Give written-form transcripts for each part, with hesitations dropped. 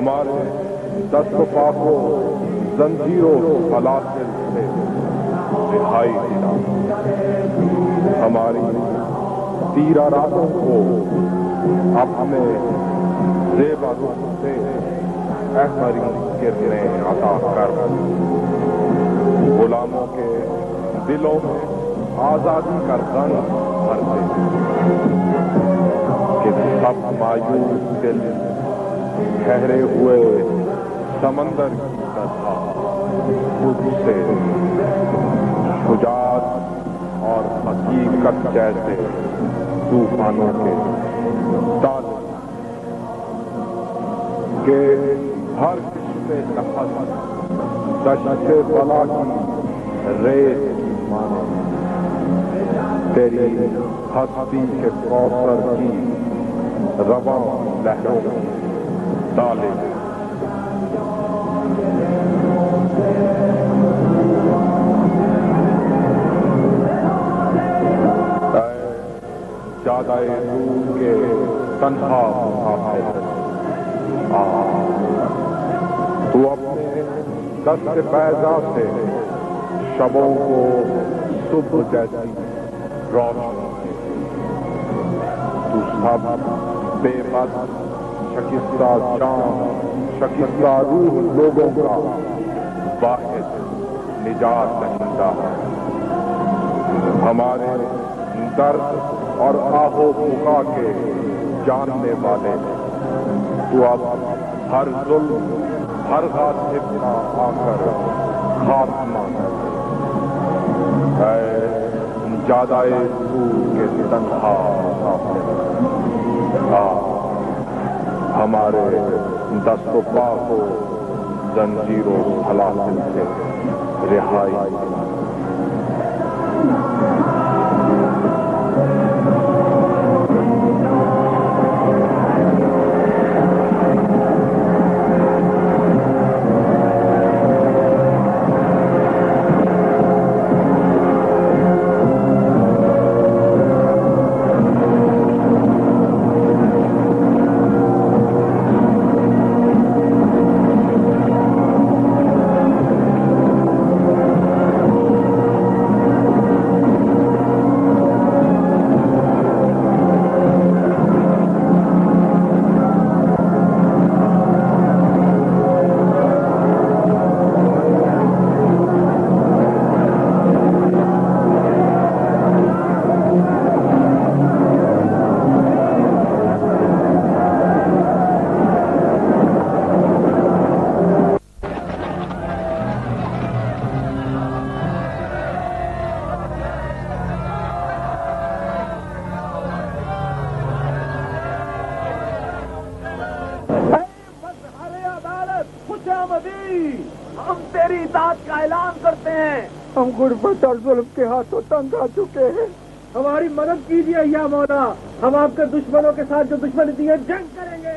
ہمارے دست و پا کو زنجیروں سلاسل سے رہائی دلا، ہماری تیرہ راتوں کو اپنے زیب رخ سے احمری کرنیں عطا کر، غلاموں کے دلوں میں آزادی کا رنگ بھر دے کہ سب مایوس دل ٹھہرے ہوئے سمندر کی طرح خود سے شجاعت اور حقیقت جیسے طوفانوں کے تالے کہ ہر کشتے لحظ دشت بلا کی ریت مانا تیری ہستی کے کوثر کی رواں لہروں ڈالے۔ زیادہ نور کے تنہا مسافر تو اپنے دست بیضا سے شبوں کو صبح جیسی روشن، تو سب بے بس شکستہ جان شکستہ روح لوگوں کا واحد نجات دہندہ ہے، ہمارے درد اور آہو بکا کے جاننے والے تو اب ہر ظلم ہر غاصب کا آ کر خاتمہ ہے، زیادہ دور کے تنہا ہمارے دست و پا کو زنجیروں سلاسل سے رہائی۔ ہم تیری اطاعت کا اعلان کرتے ہیں، ہم غربت اور ظلم کے ہاتھوں تنگ آ چکے ہیں، ہماری مدد کیجیے یا مولا، ہم آپ کے دشمنوں کے ساتھ جو دشمنی دی ہے جنگ کریں گے۔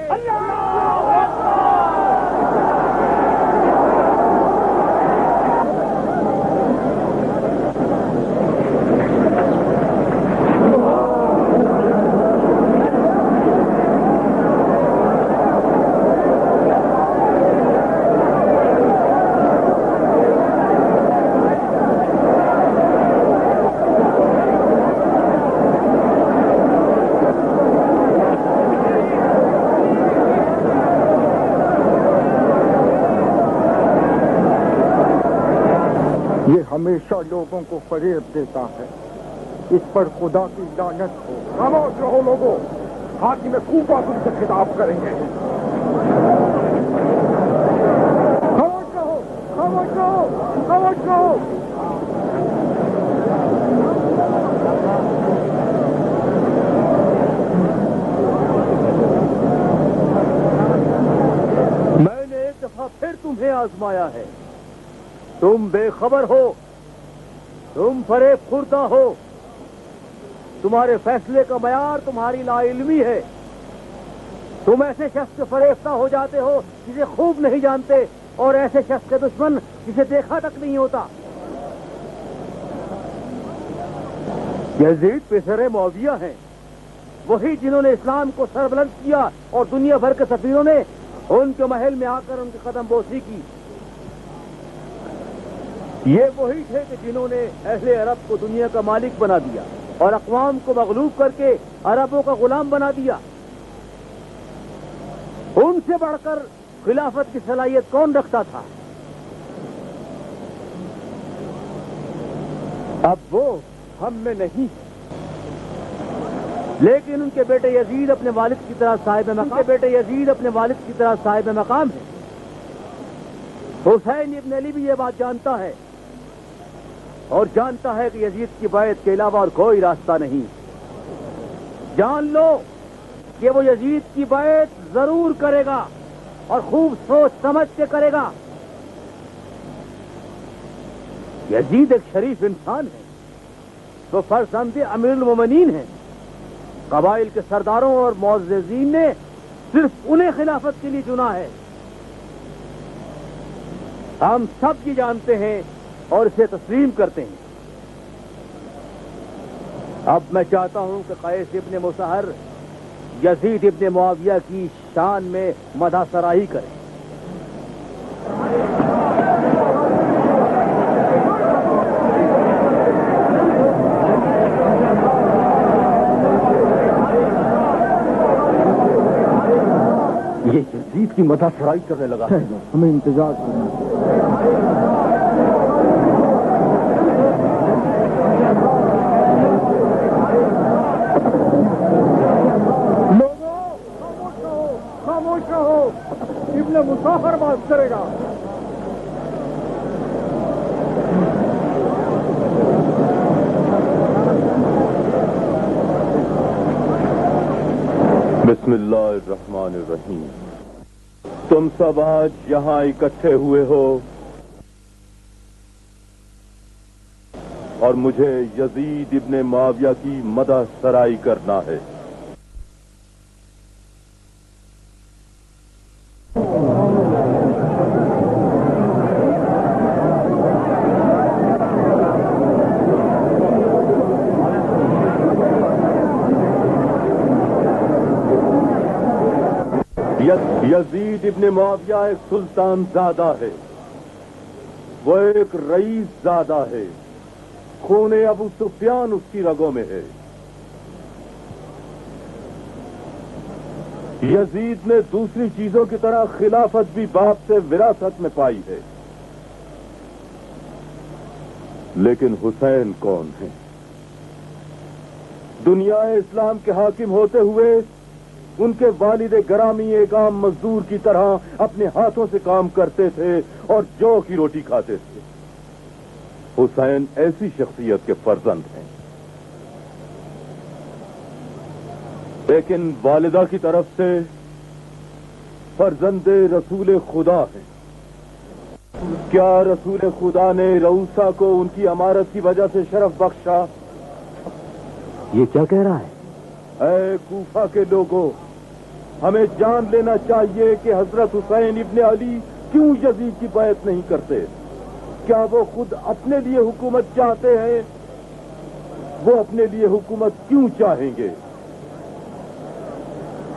یہ ہمیشہ لوگوں کو فریب دیتا ہے، اس پر خدا کی لعنت ہو۔ خاموش رہو لوگوں، حاکم کوفہ تم سے خطاب کریں گے۔ خاموش رہو، خاموش رہو، خاموش رہو۔ میں نے ایک دفعہ پھر تمہیں آزمایا ہے، تم بے خبر ہو، تم فریب خوردہ ہو، تمہارے فیصلے کا معیار تمہاری لا علمی ہے، تم ایسے شخص کے فریفتہ ہو جاتے ہو جسے خوب نہیں جانتے، اور ایسے شخص کے دشمن جسے دیکھا تک نہیں ہوتا۔ یزید پسر معاویہ ہیں، وہی جنہوں نے اسلام کو سربلند کیا اور دنیا بھر کے سفیروں نے ان کے محل میں آ کر ان کی قدم بوسی کی۔ یہ وہی تھے کہ جنہوں نے اہل عرب کو دنیا کا مالک بنا دیا اور اقوام کو مغلوب کر کے عربوں کا غلام بنا دیا۔ ان سے بڑھ کر خلافت کی صلاحیت کون رکھتا تھا؟ اب وہ ہم میں نہیں، لیکن ان کے بیٹے یزید اپنے والد کی طرح صاحب مقام ہے۔ حسین ابن علی بھی یہ بات جانتا ہے اور جانتا ہے کہ یزید کی بیعت کے علاوہ اور کوئی راستہ نہیں۔ جان لو کہ وہ یزید کی بیعت ضرور کرے گا اور خوب سوچ سمجھ کے کرے گا۔ یزید ایک شریف انسان ہے، وہ فرزند امیر المومنین ہے۔ قبائل کے سرداروں اور معززین نے صرف انہیں خلافت کے لیے چنا ہے۔ ہم سب یہ جانتے ہیں اور اسے تسلیم کرتے ہیں۔ اب میں چاہتا ہوں کہ قیس ابن مصہر یزید ابن معاویہ کی شان میں مدح سرائی کرے۔ یہ یزید کی مدح سرائی کرنے لگا ہے، ہمیں انتظار کرنا۔ خاموش رہو، ابن مصہر بات کرے گا۔ بسم اللہ الرحمن الرحیم۔ تم سب آج یہاں اکٹھے ہوئے ہو اور مجھے یزید ابن معاویہ کی مدح سرائی کرنا ہے۔ یزید ابن معاویہ ایک سلطان زادہ ہے، وہ ایک رئیس زادہ ہے، خون ابو سفیان اس کی رگوں میں ہے۔ یزید نے دوسری چیزوں کی طرح خلافت بھی باپ سے وراثت میں پائی ہے، لیکن حسین کون ہے؟ دنیا اسلام کے حاکم ہوتے ہوئے ان کے والد گرامی ایک عام مزدور کی طرح اپنے ہاتھوں سے کام کرتے تھے اور جو کی روٹی کھاتے تھے۔ حسین ایسی شخصیت کے فرزند ہیں، لیکن والدہ کی طرف سے فرزند رسول خدا ہیں۔ کیا رسول خدا نے رؤوسا کو ان کی امارت کی وجہ سے شرف بخشا؟ یہ کیا کہہ رہا ہے؟ اے کوفہ کے لوگوں، ہمیں جان لینا چاہیے کہ حضرت حسین ابن علی کیوں یزید کی بیعت نہیں کرتے؟ کیا وہ خود اپنے لیے حکومت چاہتے ہیں؟ وہ اپنے لیے حکومت کیوں چاہیں گے؟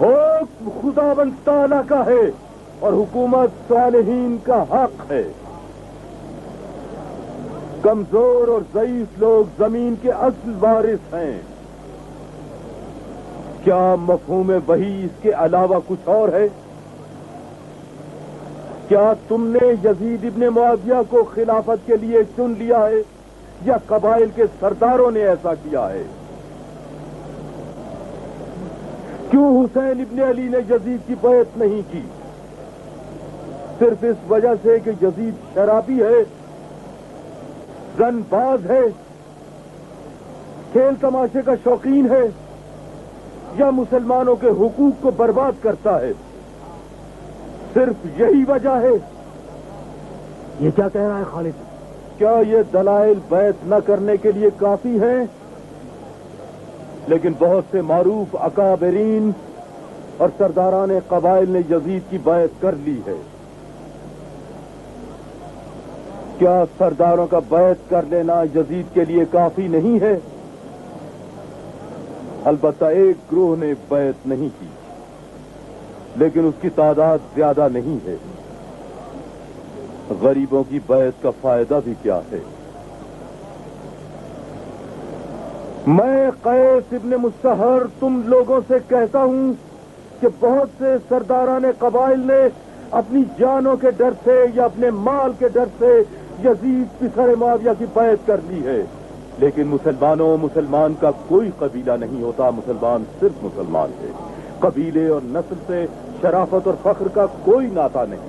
حکم خداوند تعالیٰ کا ہے اور حکومت صالحین کا حق ہے۔ کمزور اور ضعیف لوگ زمین کے اصل وارث ہیں۔ کیا مفہوم وحی اس کے علاوہ کچھ اور ہے؟ کیا تم نے یزید ابن معاویہ کو خلافت کے لیے چن لیا ہے یا قبائل کے سرداروں نے ایسا کیا ہے؟ کیوں حسین ابن علی نے یزید کی بیعت نہیں کی؟ صرف اس وجہ سے کہ یزید شرابی ہے، رن باز ہے، کھیل تماشے کا شوقین ہے، یا مسلمانوں کے حقوق کو برباد کرتا ہے؟ صرف یہی وجہ ہے؟ یہ کیا کہہ رہا ہے خالد؟ کیا یہ دلائل بیعت نہ کرنے کے لیے کافی ہیں؟ لیکن بہت سے معروف اکابرین اور سرداران قبائل نے یزید کی بیعت کر لی ہے۔ کیا سرداروں کا بیعت کر لینا یزید کے لیے کافی نہیں ہے؟ البتہ ایک گروہ نے بیعت نہیں کی، لیکن اس کی تعداد زیادہ نہیں ہے. غریبوں کی بیعت کا فائدہ بھی کیا ہے؟ میں قیس ابن مستحر تم لوگوں سے کہتا ہوں کہ بہت سے سرداران قبائل نے اپنی جانوں کے ڈر سے یا اپنے مال کے ڈر سے یزید پسر معاویہ کی بیعت کر لی ہے. لیکن مسلمان کا کوئی قبیلہ نہیں ہوتا. مسلمان صرف مسلمان ہے. قبیلے اور نسل سے شرافت اور فخر کا کوئی ناطا نہیں.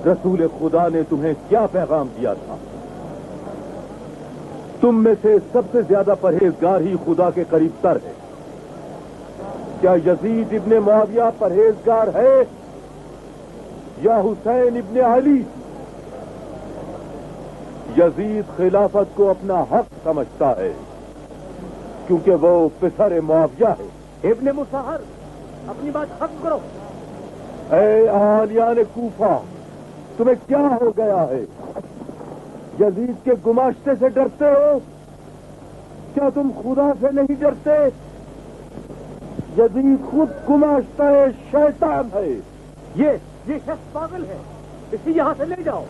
رسول خدا نے تمہیں کیا پیغام دیا تھا؟ تم میں سے سب سے زیادہ پرہیزگار ہی خدا کے قریب تر ہے. کیا یزید ابن معاویہ پرہیزگار ہے یا حسین ابن علی؟ یزید خلافت کو اپنا حق سمجھتا ہے کیونکہ وہ پسر معاویہ ہے. ابن مستحر اپنی بات ختم کرو. اے اہالیان کوفہ، تمہیں کیا ہو گیا ہے؟ یزید کے گماشتے سے ڈرتے ہو؟ کیا تم خدا سے نہیں ڈرتے؟ یزید خود گماشتا ہے، شیطان ہے. یہ شخص پاگل ہے، اسے یہاں سے لے جاؤ.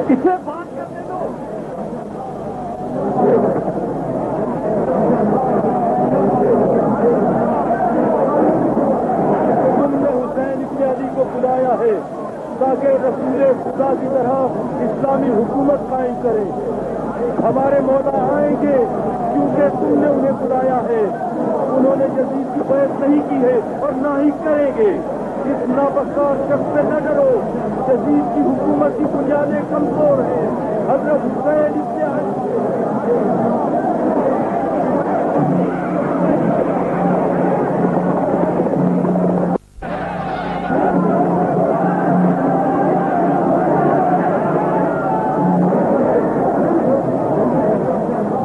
اسے بات کرنے دو. تم نے حسین ابن علی کو بلایا ہے تاکہ رسول خدا کی طرح اسلامی حکومت قائم کرے. ہمارے مولا آئیں گے کیونکہ تم نے انہیں بلایا ہے. انہوں نے یزید کی بیعت نہیں کی ہے اور نہ ہی کریں گے. اس نابکار شخص سے نہ ڈرو. یزید کی حکومت کی بنیادیں کمزور ہیں. حضرت حسین ابن علی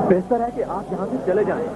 بہتر ہے کہ آپ یہاں سے چلے جائیں.